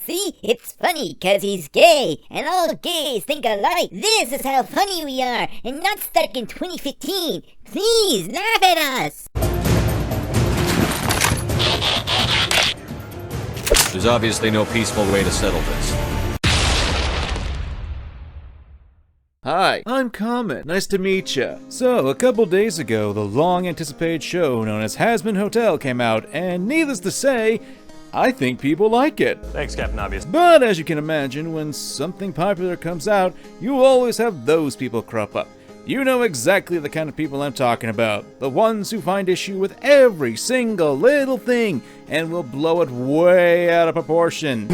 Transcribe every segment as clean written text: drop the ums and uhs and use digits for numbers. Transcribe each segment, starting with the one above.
See, it's funny 'cause he's gay, and all gays think alike. This is how funny we are, and not stuck in 2015. Please, laugh at us! There's obviously no peaceful way to settle this. Hi, I'm Kamen. Nice to meet ya. So, a couple days ago, the long-anticipated show known as Hazbin Hotel came out, and needless to say, I think people like it. Thanks, Captain Obvious. But as you can imagine, when something popular comes out, you always have those people crop up. You know exactly the kind of people I'm talking about. The ones who find issue with every single little thing and will blow it way out of proportion.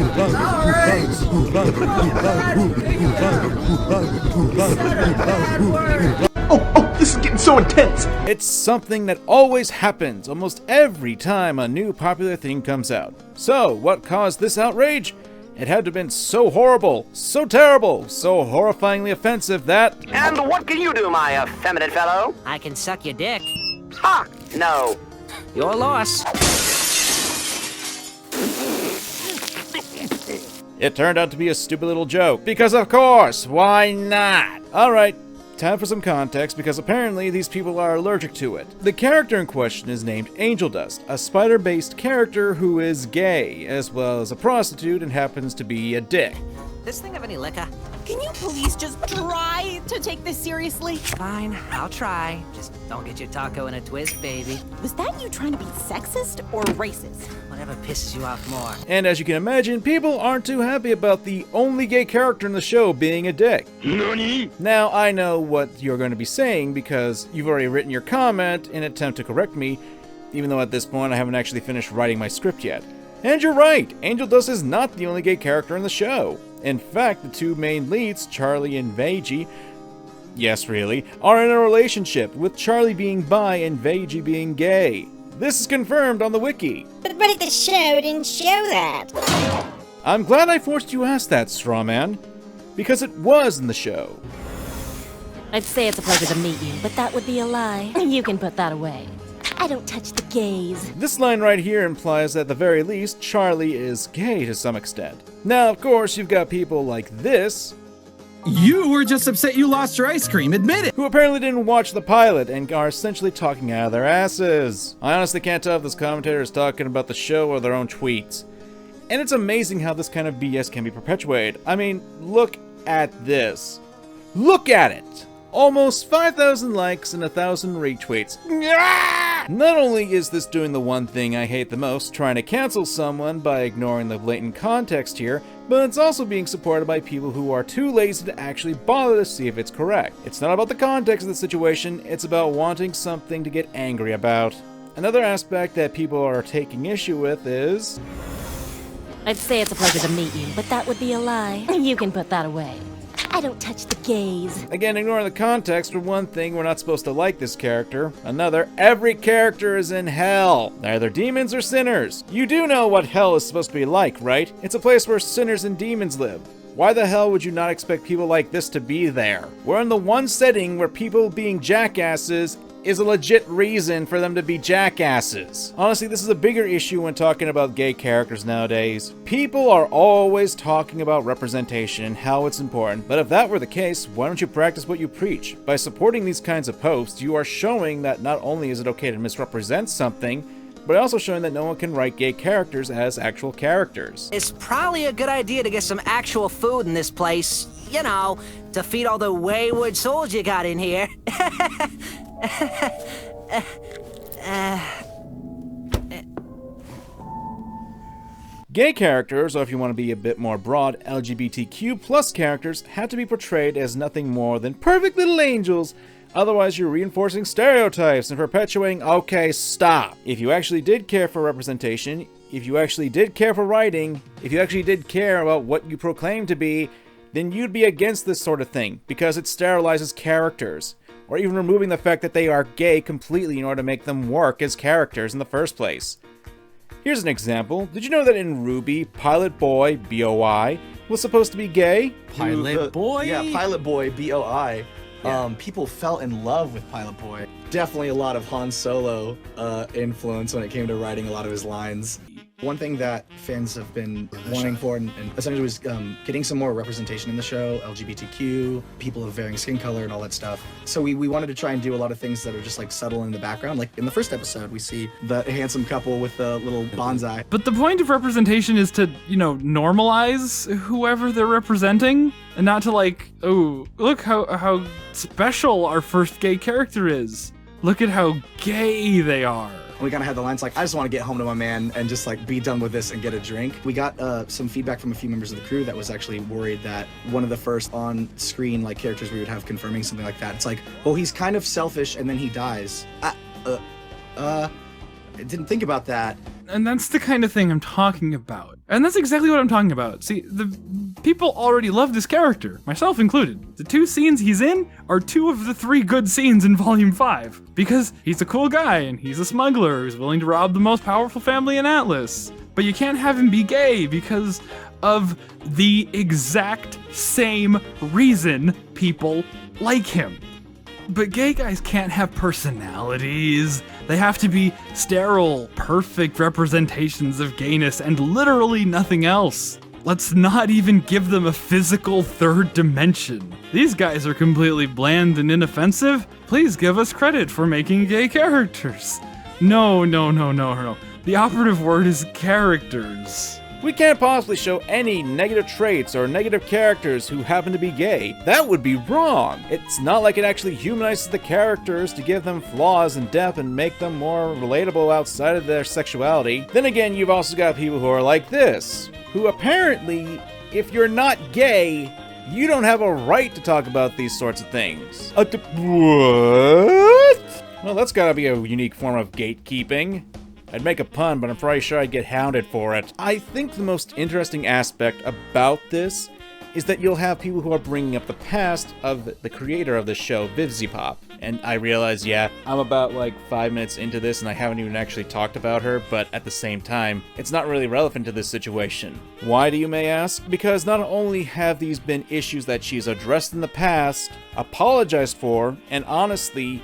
Oh, this is getting so intense! It's something that always happens almost every time a new popular thing comes out. So, what caused this outrage? It had to have been so horrible, so terrible, so horrifyingly offensive that... And what can you do, my effeminate fellow? I can suck your dick. Ha! No. Your loss. It turned out to be a stupid little joke. Because of course, why not? Alright, time for some context because apparently these people are allergic to it. The character in question is named Angel Dust, a spider-based character who is gay, as well as a prostitute and happens to be a dick. This thing have any liquor? Can you please just try to take this seriously? Fine, I'll try. Just don't get your taco in a twist, baby. Was that you trying to be sexist or racist? Whatever pisses you off more. And as you can imagine, people aren't too happy about the only gay character in the show being a dick. NANI? Now, I know what you're going to be saying because you've already written your comment in an attempt to correct me, even though at this point I haven't actually finished writing my script yet. And you're right, Angel Dust is not the only gay character in the show. In fact, the two main leads, Charlie and Veiji, yes really, are in a relationship, with Charlie being bi and Veiji being gay. This is confirmed on the wiki. But the show didn't show that. I'm glad I forced you to ask that, Strawman, because it was in the show. I'd say it's a pleasure to meet you, but that would be a lie. You can put that away. I don't touch the gays. This line right here implies that at the very least, Charlie is gay to some extent. Now, of course, you've got people like this, You were just upset you lost your ice cream, admit it! who apparently didn't watch the pilot and are essentially talking out of their asses. I honestly can't tell if this commentator is talking about the show or their own tweets. And it's amazing how this kind of BS can be perpetuated. I mean, look at this. Look at it! Almost 5,000 likes and 1,000 retweets. Not only is this doing the one thing I hate the most, trying to cancel someone by ignoring the blatant context here, but it's also being supported by people who are too lazy to actually bother to see if it's correct. It's not about the context of the situation, it's about wanting something to get angry about. Another aspect that people are taking issue with is... I'd say it's a pleasure to meet you, but that would be a lie. You can put that away. I don't touch the gays. Again, ignoring the context, for one thing, we're not supposed to like this character. Another, every character is in hell. They're either demons or sinners. You do know what hell is supposed to be like, right? It's a place where sinners and demons live. Why the hell would you not expect people like this to be there? We're in the one setting where people being jackasses is a legit reason for them to be jackasses. Honestly, this is a bigger issue when talking about gay characters nowadays. People are always talking about representation and how it's important, but if that were the case, why don't you practice what you preach? By supporting these kinds of posts, you are showing that not only is it okay to misrepresent something, but also showing that no one can write gay characters as actual characters. It's probably a good idea to get some actual food in this place. You know, to feed all the wayward souls you got in here. Gay characters, or if you want to be a bit more broad, LGBTQ plus characters, have to be portrayed as nothing more than perfect little angels. Otherwise, you're reinforcing stereotypes and perpetuating, okay, stop. If you actually did care for representation, if you actually did care for writing, if you actually did care about what you proclaim to be, then you'd be against this sort of thing, because it sterilizes characters, or even removing the fact that they are gay completely in order to make them work as characters in the first place. Here's an example. Did you know that in Ruby, Pilot Boy, B-O-I, was supposed to be gay? Pilot Boy? Yeah, Pilot Boy, B-O-I. People fell in love with Pilot Boy. Definitely a lot of Han Solo influence when it came to writing a lot of his lines. One thing that fans have been wanting for and essentially was getting some more representation in the show, LGBTQ, people of varying skin color and all that stuff. So we wanted to try and do a lot of things that are just like subtle in the background. Like in the first episode, we see the handsome couple with the little bonsai. But the point of representation is to, normalize whoever they're representing, and not to like, oh, look how special our first gay character is. Look at how gay they are. We kind of had the lines like, I just want to get home to my man and just like be done with this and get a drink. We got some feedback from a few members of the crew that was actually worried that one of the first on-screen like characters we would have confirming something like that. It's like, well, he's kind of selfish and then he dies. I didn't think about that. And that's the kind of thing I'm talking about. And that's exactly what I'm talking about. See, the people already love this character, myself included. The 2 scenes he's in are 2 of the 3 good scenes in Volume 5. Because he's a cool guy, and he's a smuggler who's willing to rob the most powerful family in Atlas. But you can't have him be gay because of the exact same reason people like him. But gay guys can't have personalities. They have to be sterile, perfect representations of gayness and literally nothing else. Let's not even give them a physical third dimension. These guys are completely bland and inoffensive. Please give us credit for making gay characters. No. The operative word is characters. We can't possibly show any negative traits or negative characters who happen to be gay. That would be wrong. It's not like it actually humanizes the characters to give them flaws and depth and make them more relatable outside of their sexuality. Then again, you've also got people who are like this, who apparently, if you're not gay, you don't have a right to talk about these sorts of things. What? Well, that's gotta be a unique form of gatekeeping. I'd make a pun, but I'm probably sure I'd get hounded for it. I think the most interesting aspect about this is that you'll have people who are bringing up the past of the creator of the show, VivziePop. And I realize, yeah, I'm about like 5 minutes into this and I haven't even actually talked about her, but at the same time, it's not really relevant to this situation. Why, do you may ask? Because not only have these been issues that she's addressed in the past, apologized for, and honestly,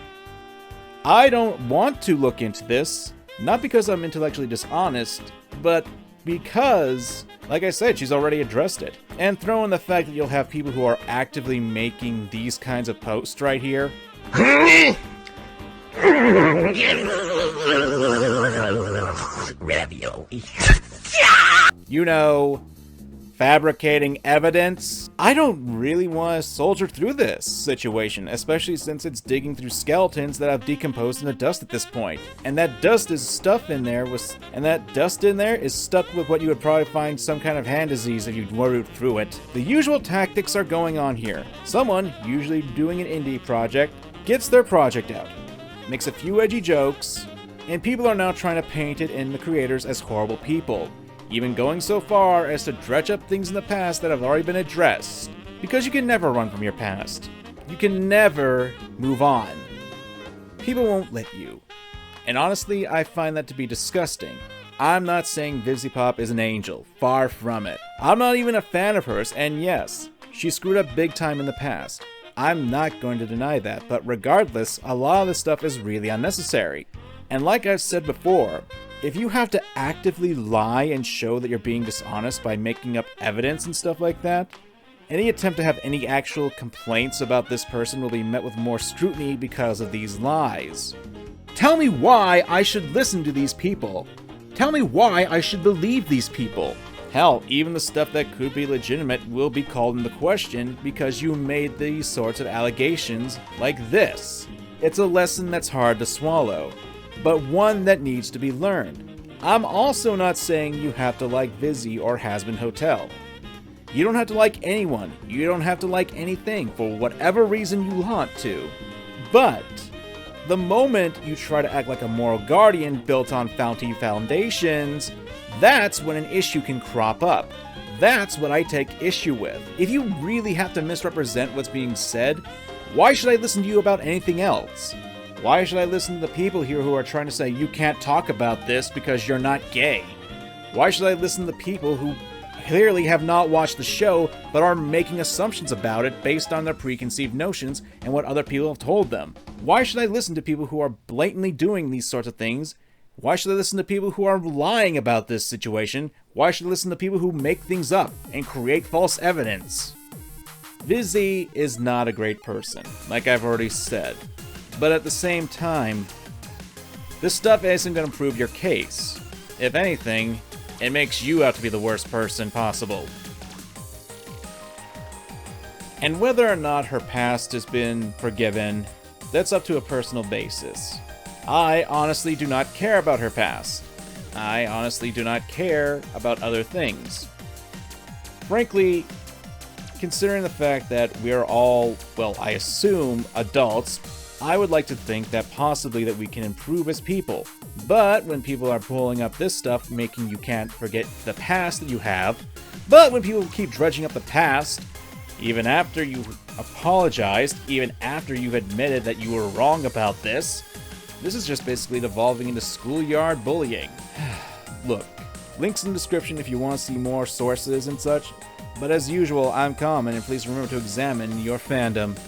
I don't want to look into this. Not because I'm intellectually dishonest, but because, like I said, she's already addressed it. And throw in the fact that you'll have people who are actively making these kinds of posts right here. You know, fabricating evidence. I don't really want to soldier through this situation, especially since it's digging through skeletons that have decomposed in the dust at this point. And that dust is stuck in there is stuck with what you would probably find some kind of hand disease if you root through it. The usual tactics are going on here. Someone, usually doing an indie project, gets their project out, makes a few edgy jokes, and people are now trying to paint it in the creators as horrible people. Even going so far as to dredge up things in the past that have already been addressed. Because you can never run from your past. You can never move on. People won't let you. And honestly, I find that to be disgusting. I'm not saying VivziePop is an angel. Far from it. I'm not even a fan of hers, and yes, she screwed up big time in the past. I'm not going to deny that, but regardless, a lot of this stuff is really unnecessary. And like I've said before, if you have to actively lie and show that you're being dishonest by making up evidence and stuff like that, any attempt to have any actual complaints about this person will be met with more scrutiny because of these lies. Tell me why I should listen to these people. Tell me why I should believe these people. Hell, even the stuff that could be legitimate will be called into question because you made these sorts of allegations like this. It's a lesson that's hard to swallow, but one that needs to be learned. I'm also not saying you have to like Vizzy or Hazbin Hotel. You don't have to like anyone. You don't have to like anything for whatever reason you want to. But the moment you try to act like a moral guardian built on faulty foundations, that's when an issue can crop up. That's what I take issue with. If you really have to misrepresent what's being said, why should I listen to you about anything else? Why should I listen to the people here who are trying to say you can't talk about this because you're not gay? Why should I listen to the people who clearly have not watched the show but are making assumptions about it based on their preconceived notions and what other people have told them? Why should I listen to people who are blatantly doing these sorts of things Why should I listen to people who are lying about this situation? Why should I listen to people who make things up and create false evidence? Vizzy is not a great person, like I've already said. But at the same time, this stuff isn't going to prove your case. If anything, it makes you out to be the worst person possible. And whether or not her past has been forgiven, that's up to a personal basis. I honestly do not care about her past. I honestly do not care about other things. Frankly, considering the fact that we are all, well, I assume, adults, I would like to think that possibly that we can improve as people. But when people are pulling up this stuff, making you can't forget the past that you have, but when people keep dredging up the past, even after you apologized, even after you've admitted that you were wrong about this is just basically devolving into schoolyard bullying. Look, links in the description if you want to see more sources and such, but as usual, I'm Kamen, and please remember to examine your fandom.